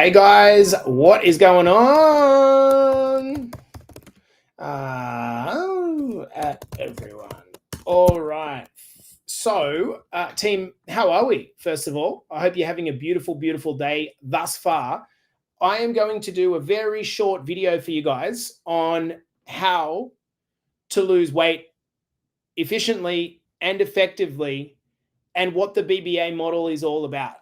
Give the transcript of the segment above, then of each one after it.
Hey guys, what is going on? Everyone. All right. So, team, how are we? First of all, I hope you're having a beautiful, beautiful day thus far. I am going to do a very short video for you guys on how to lose weight efficiently and effectively and what the BBA model is all about.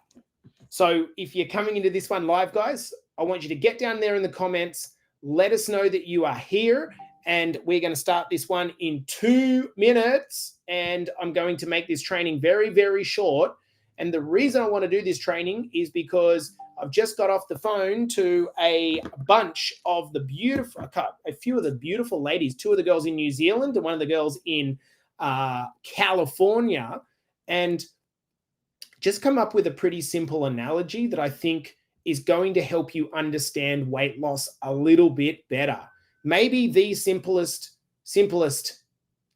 So if you're coming into this one live, guys, I want you to get down there in the comments. Let us know that you are here. And we're going to start this one in 2 minutes. And I'm going to make this training very, very short. And the reason I want to do this training is because I've just got off the phone to a bunch of the beautiful, a few of the beautiful ladies, 2 of the girls in New Zealand and one of the girls in California. And just come up with a pretty simple analogy that I think is going to help you understand weight loss a little bit better. Maybe the simplest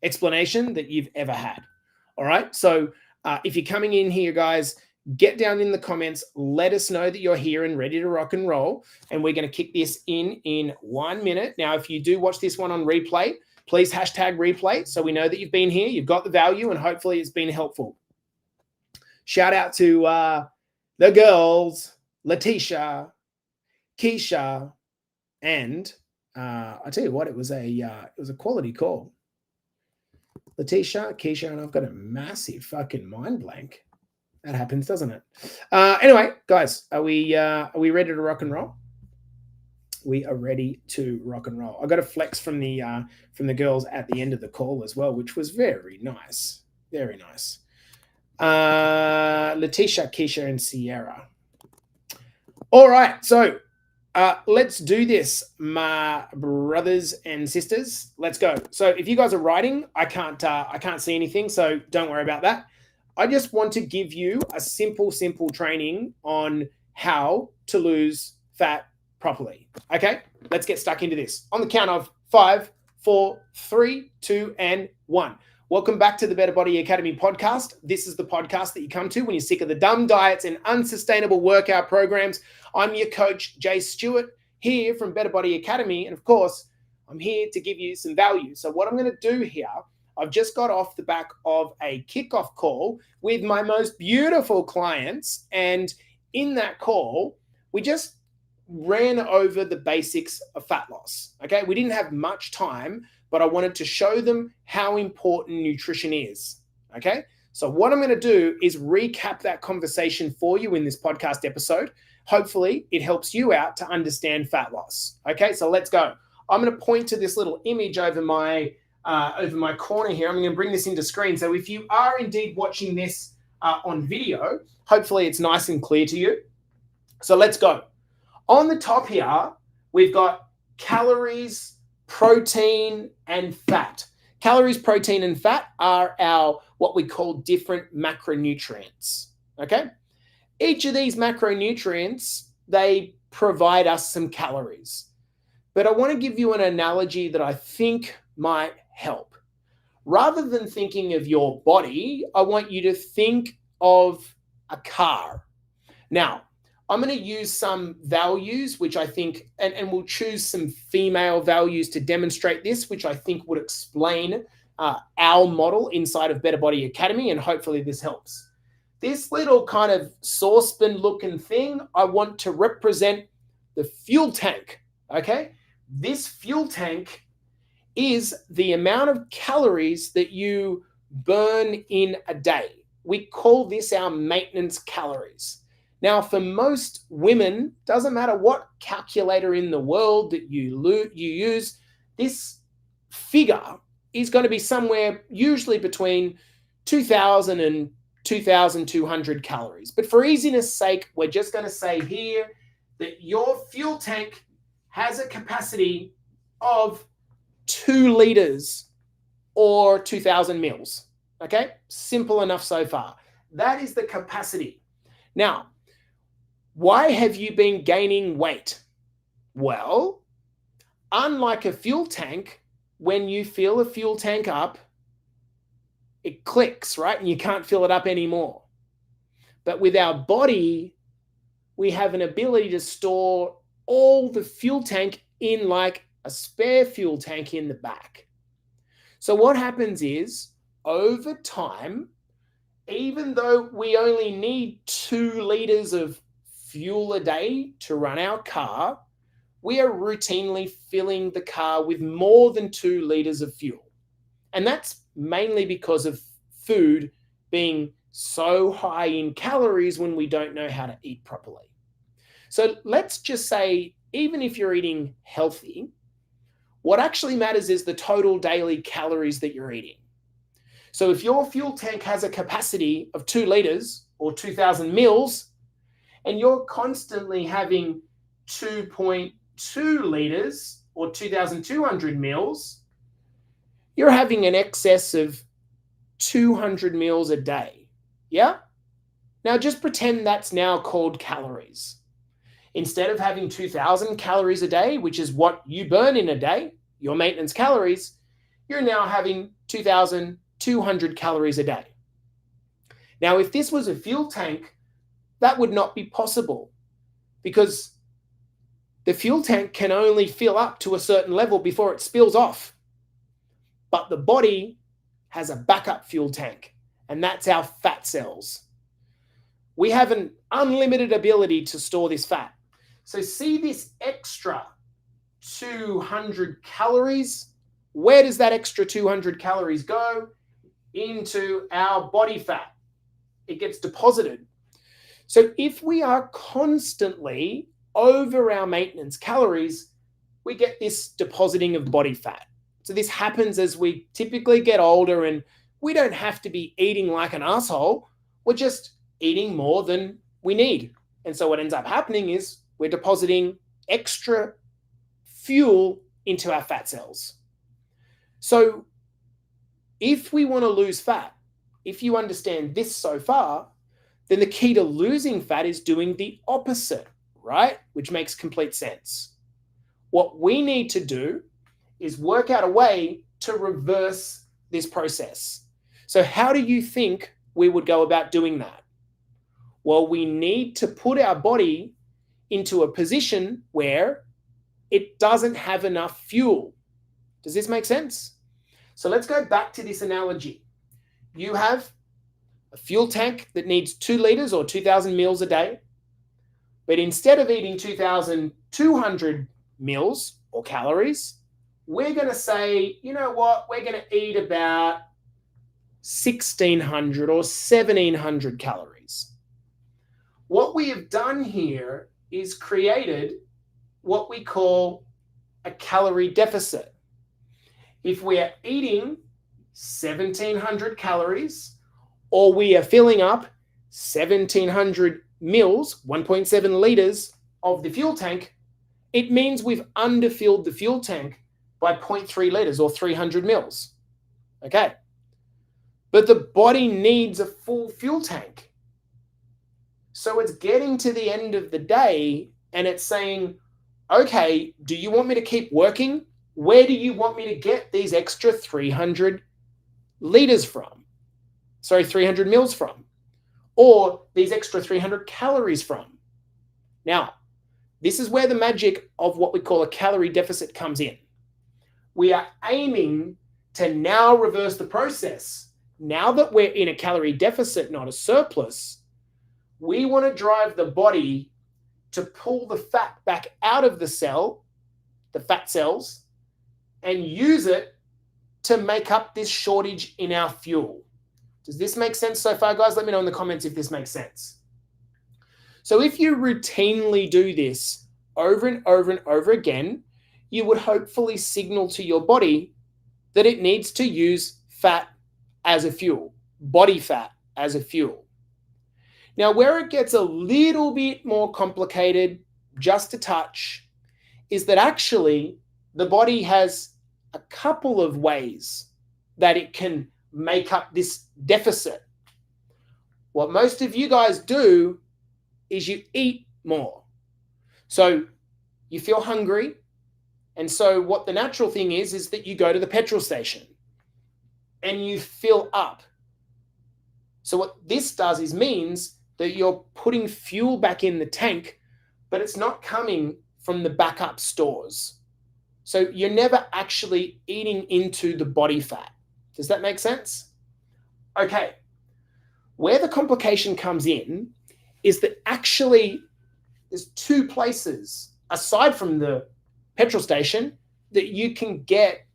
explanation that you've ever had. All right. So if you're coming in here, guys, get down in the comments. Let us know that you're here and ready to rock and roll. And we're going to kick this in 1 minute. Now, if you do watch this one on replay, please hashtag replay so we know that you've been here, you've got the value, and hopefully it's been helpful. Shout out to the girls, Letitia, Keisha, and I tell you what, it was a quality call. Letitia, Keisha, and I've got a massive fucking mind blank. That happens, doesn't it? Anyway, guys, are we ready to rock and roll? We are ready to rock and roll. I got a flex from the girls at the end of the call as well, which was very nice, very nice. Letitia, Keisha, and Sierra. All right, so let's do this, my brothers and sisters. Let's go. So if you guys are writing, I can't see anything, so don't worry about that. I just want to give you a simple training on how to lose fat properly. Okay, let's get stuck into this. On the count of 5, 4, 3, 2, and 1. Welcome back to the Better Body Academy podcast. This is the podcast that you come to when you're sick of the dumb diets and unsustainable workout programs. I'm your coach, Jay Stewart, here from Better Body Academy. And of course, I'm here to give you some value. So what I'm going to do here, I've just got off the back of a kickoff call with my most beautiful clients. And in that call, we just ran over the basics of fat loss. Okay, we didn't have much time, but I wanted to show them how important nutrition is. Okay, so what I'm going to do is recap that conversation for you in this podcast episode. Hopefully, it helps you out to understand fat loss. Okay, so let's go. I'm going to point to this little image over my corner here. I'm going to bring this into screen. So if you are indeed watching this on video, hopefully it's nice and clear to you. So let's go. On the top here, we've got calories, protein, and fat. Calories, protein, and fat are our what we call different macronutrients. Okay? Each of these macronutrients, they provide us some calories. But I want to give you an analogy that I think might help. Rather than thinking of your body, I want you to think of a car. Now, I'm going to use some values, which I think, and we'll choose some female values to demonstrate this, which I think would explain our model inside of Better Body Academy, and hopefully this helps. This little kind of saucepan looking thing, I want to represent the fuel tank, okay? This fuel tank is the amount of calories that you burn in a day. We call this our maintenance calories. Now, for most women, doesn't matter what calculator in the world that you use, this figure is going to be somewhere usually between 2,000 and 2,200 calories. But for easiness sake, we're just going to say here that your fuel tank has a capacity of 2 liters or 2,000 mils. Okay? Simple enough so far. That is the capacity. Now, why have you been gaining weight? Well, unlike a fuel tank, when you fill a fuel tank up, it clicks, right? And you can't fill it up anymore. But with our body, we have an ability to store all the fuel tank in like a spare fuel tank in the back. So what happens is, over time, even though we only need 2 liters of fuel a day to run our car, we are routinely filling the car with more than 2 liters of fuel. And that's mainly because of food being so high in calories when we don't know how to eat properly. So let's just say, even if you're eating healthy, what actually matters is the total daily calories that you're eating. So if your fuel tank has a capacity of 2 liters or 2,000 mils, and you're constantly having 2.2 liters or 2,200 mils, you're having an excess of 200 mils a day. Yeah? Now just pretend that's now called calories. Instead of having 2,000 calories a day, which is what you burn in a day, your maintenance calories, you're now having 2,200 calories a day. Now, if this was a fuel tank, that would not be possible, because the fuel tank can only fill up to a certain level before it spills off. But the body has a backup fuel tank, and that's our fat cells. We have an unlimited ability to store this fat. So see this extra 200 calories? Where does that extra 200 calories go? Into our body fat. It gets deposited. So if we are constantly over our maintenance calories, we get this depositing of body fat. So this happens as we typically get older, and we don't have to be eating like an asshole. We're just eating more than we need. And so what ends up happening is we're depositing extra fuel into our fat cells. So if we want to lose fat, if you understand this so far, then the key to losing fat is doing the opposite, right? Which makes complete sense. What we need to do is work out a way to reverse this process. So how do you think we would go about doing that? Well, we need to put our body into a position where it doesn't have enough fuel. Does this make sense? So let's go back to this analogy. You have a fuel tank that needs 2 liters or 2,000 mils a day, but instead of eating 2,200 mils or calories, we're going to say, you know what, we're going to eat about 1,600 or 1,700 calories. What we have done here is created what we call a calorie deficit. If we are eating 1,700 calories, or we are filling up 1,700 mils, 1.7 liters of the fuel tank, it means we've underfilled the fuel tank by 0.3 liters or 300 mils. Okay. But the body needs a full fuel tank. So it's getting to the end of the day and it's saying, okay, do you want me to keep working? Where do you want me to get these extra 300 liters from? Sorry, 300 mils from? Or these extra 300 calories from? Now, this is where the magic of what we call a calorie deficit comes in. We are aiming to now reverse the process. Now that we're in a calorie deficit, not a surplus, we want to drive the body to pull the fat back out of the cell, the fat cells, and use it to make up this shortage in our fuel. Does this make sense so far, guys? Let me know in the comments if this makes sense. So if you routinely do this over and over and over again, you would hopefully signal to your body that it needs to use fat as a fuel, body fat as a fuel. Now, where it gets a little bit more complicated, just a touch, is that actually the body has a couple of ways that it can make up this deficit. What most of you guys do is you eat more. So you feel hungry. And so what the natural thing is that you go to the petrol station and you fill up. So what this does is means that you're putting fuel back in the tank, but it's not coming from the backup stores. So you're never actually eating into the body fat. Does that make sense? Okay. Where the complication comes in is that actually there's two places aside from the petrol station that you can get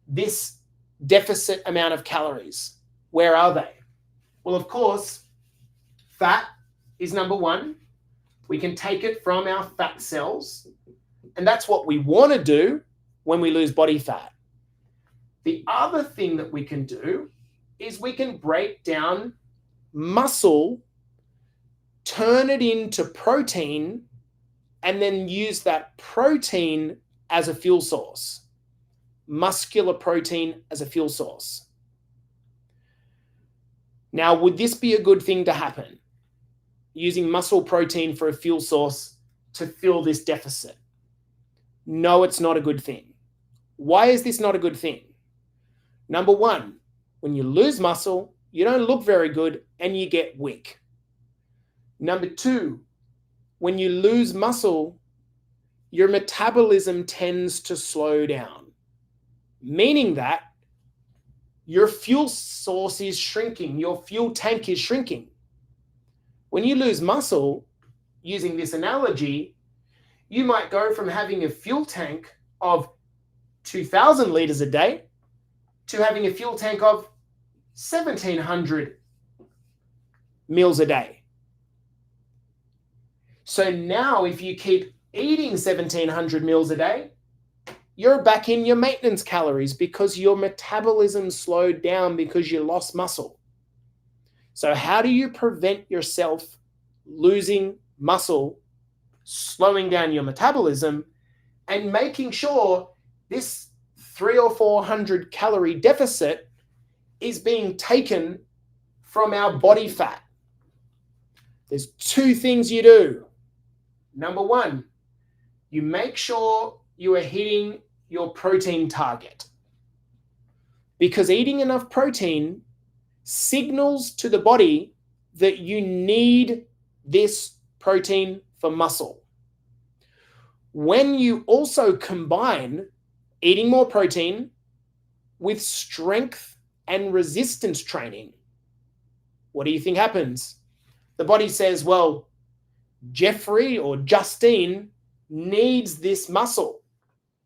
this deficit amount of calories. Where are they? Well, of course, fat is number one. We can take it from our fat cells, and that's what we want to do when we lose body fat. The other thing that we can do is we can break down muscle, turn it into protein, and then use that protein as a fuel source. Muscular protein as a fuel source. Now, would this be a good thing to happen? Using muscle protein for a fuel source to fill this deficit? No, it's not a good thing. Why is this not a good thing? Number one, when you lose muscle, you don't look very good and you get weak. Number two, when you lose muscle, your metabolism tends to slow down, meaning that your fuel source is shrinking, your fuel tank is shrinking. When you lose muscle, using this analogy, you might go from having a fuel tank of 2,000 liters a day to having a fuel tank of 1,700 meals a day. So now if you keep eating 1,700 meals a day, you're back in your maintenance calories because your metabolism slowed down because you lost muscle. So how do you prevent yourself losing muscle, slowing down your metabolism, and making sure this 300 or 400 calorie deficit is being taken from our body fat? There's two things you do. Number one, you make sure you are hitting your protein target, because eating enough protein signals to the body that you need this protein for muscle. When you also combine eating more protein with strength and resistance training, what do you think happens? The body says, well, Jeffrey or Justine needs this muscle.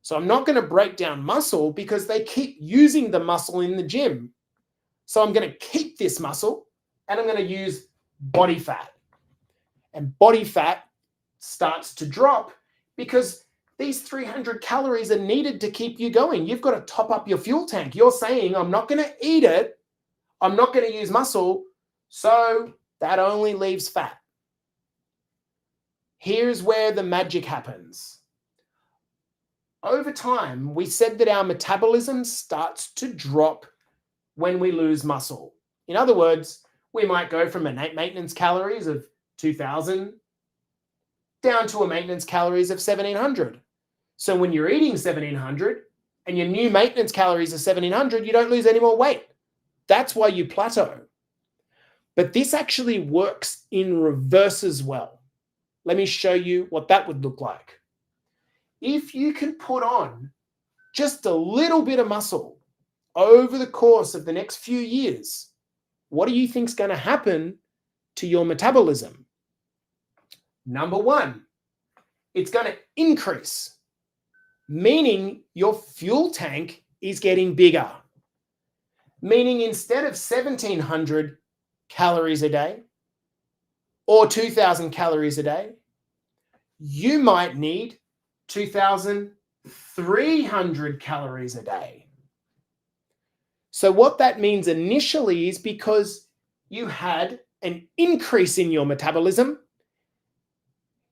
So I'm not going to break down muscle because they keep using the muscle in the gym. So I'm going to keep this muscle and I'm going to use body fat. And body fat starts to drop because these 300 calories are needed to keep you going. You've got to top up your fuel tank. You're saying, I'm not going to eat it. I'm not going to use muscle. So that only leaves fat. Here's where the magic happens. Over time, we said that our metabolism starts to drop when we lose muscle. In other words, we might go from a maintenance calories of 2,000 down to a maintenance calories of 1,700. So when you're eating 1,700 and your new maintenance calories are 1,700, you don't lose any more weight. That's why you plateau. But this actually works in reverse as well. Let me show you what that would look like. If you can put on just a little bit of muscle over the course of the next few years, what do you think is going to happen to your metabolism? Number one, it's going to increase, meaning your fuel tank is getting bigger. Meaning instead of 1,700 calories a day or 2,000 calories a day, you might need 2,300 calories a day. So what that means initially is because you had an increase in your metabolism,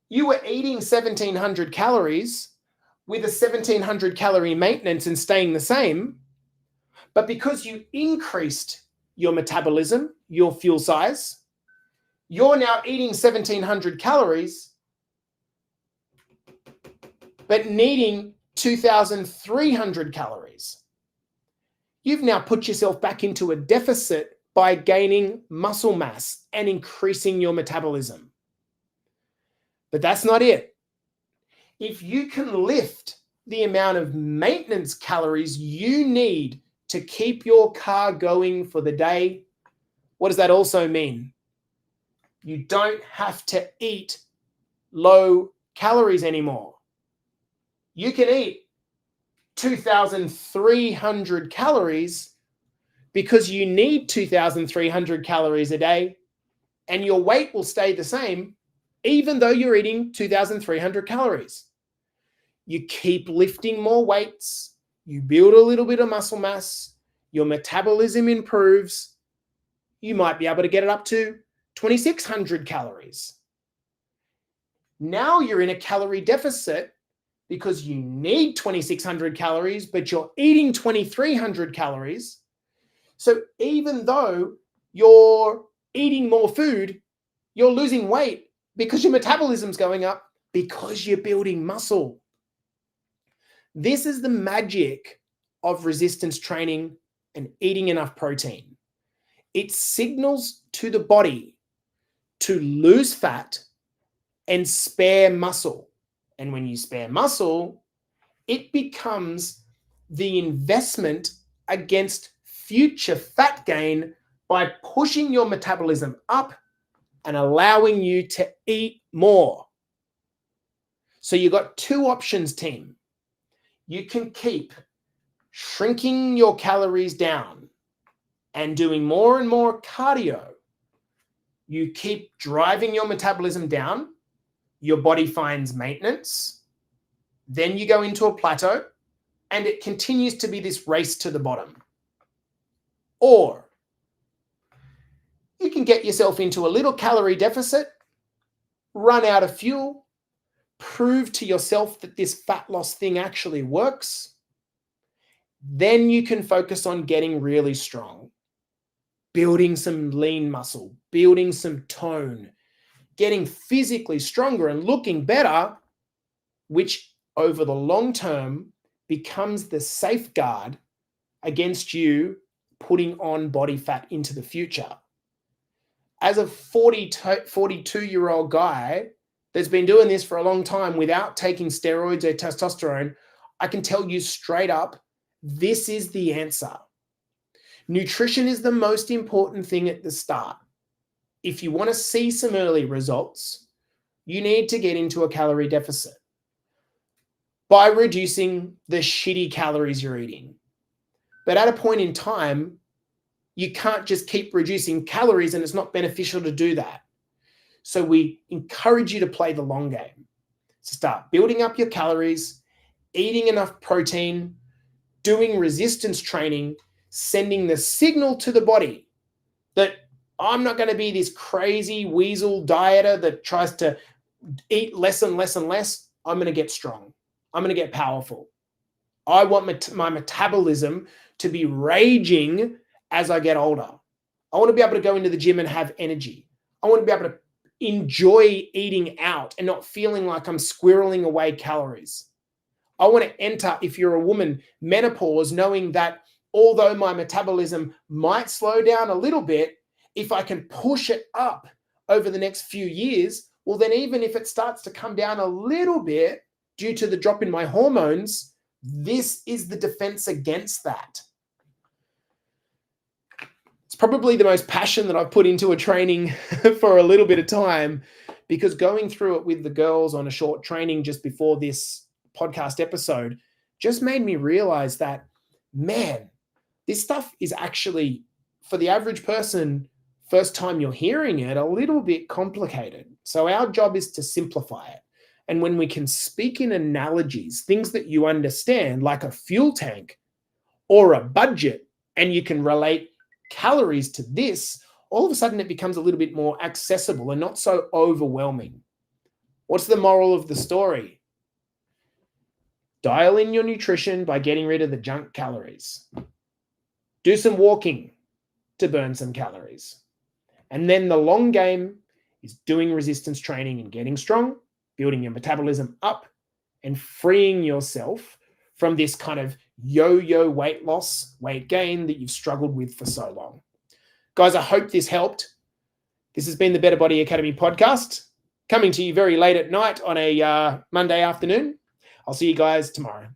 you were eating 1,700 calories with a 1,700 calorie maintenance and staying the same, but because you increased your metabolism, your fuel size, you're now eating 1,700 calories but needing 2,300 calories. You've now put yourself back into a deficit by gaining muscle mass and increasing your metabolism. But that's not it. If you can lift the amount of maintenance calories you need to keep your car going for the day, what does that also mean? You don't have to eat low calories anymore. You can eat 2,300 calories because you need 2,300 calories a day, and your weight will stay the same even though you're eating 2,300 calories. You keep lifting more weights, you build a little bit of muscle mass, your metabolism improves, you might be able to get it up to 2,600 calories. Now you're in a calorie deficit because you need 2,600 calories, but you're eating 2,300 calories. So even though you're eating more food, you're losing weight because your metabolism's going up because you're building muscle. This is the magic of resistance training and eating enough protein. It signals to the body to lose fat and spare muscle. And when you spare muscle, it becomes the investment against future fat gain by pushing your metabolism up and allowing you to eat more. So you've got two options, team. You can keep shrinking your calories down and doing more and more cardio. You keep driving your metabolism down, your body finds maintenance, then you go into a plateau, and it continues to be this race to the bottom. Or you can get yourself into a little calorie deficit, run out of fuel, prove to yourself that this fat loss thing actually works. Then you can focus on getting really strong, building some lean muscle, building some tone, getting physically stronger and looking better, which over the long term becomes the safeguard against you putting on body fat into the future. As a 42-year-old guy that's been doing this for a long time without taking steroids or testosterone, I can tell you straight up, this is the answer. Nutrition is the most important thing at the start. If you want to see some early results, you need to get into a calorie deficit by reducing the shitty calories you're eating. But at a point in time, you can't just keep reducing calories, and it's not beneficial to do that. So we encourage you to play the long game. So start building up your calories, eating enough protein, doing resistance training, sending the signal to the body that I'm not going to be this crazy weasel dieter that tries to eat less and less and less. I'm going to get strong. I'm going to get powerful. I want my metabolism to be raging as I get older. I want to be able to go into the gym and have energy. I want to be able to enjoy eating out and not feeling like I'm squirreling away calories. I want to enter, if you're a woman, menopause, knowing that although my metabolism might slow down a little bit, if I can push it up over the next few years, well, then even if it starts to come down a little bit due to the drop in my hormones, this is the defense against that. It's probably the most passion that I've put into a training for a little bit of time, because going through it with the girls on a short training just before this podcast episode just made me realize that, man, this stuff is actually, for the average person, first time you're hearing it, a little bit complicated. So our job is to simplify it. And when we can speak in analogies, things that you understand, like a fuel tank or a budget, and you can relate calories to this, all of a sudden it becomes a little bit more accessible and not so overwhelming. What's the moral of the story? Dial in your nutrition by getting rid of the junk calories. Do some walking to burn some calories. And then the long game is doing resistance training and getting strong, building your metabolism up, and freeing yourself from this kind of yo-yo weight loss, weight gain that you've struggled with for so long. Guys, I hope this helped. This has been the Better Body Academy podcast, coming to you very late at night on a Monday afternoon. I'll see you guys tomorrow.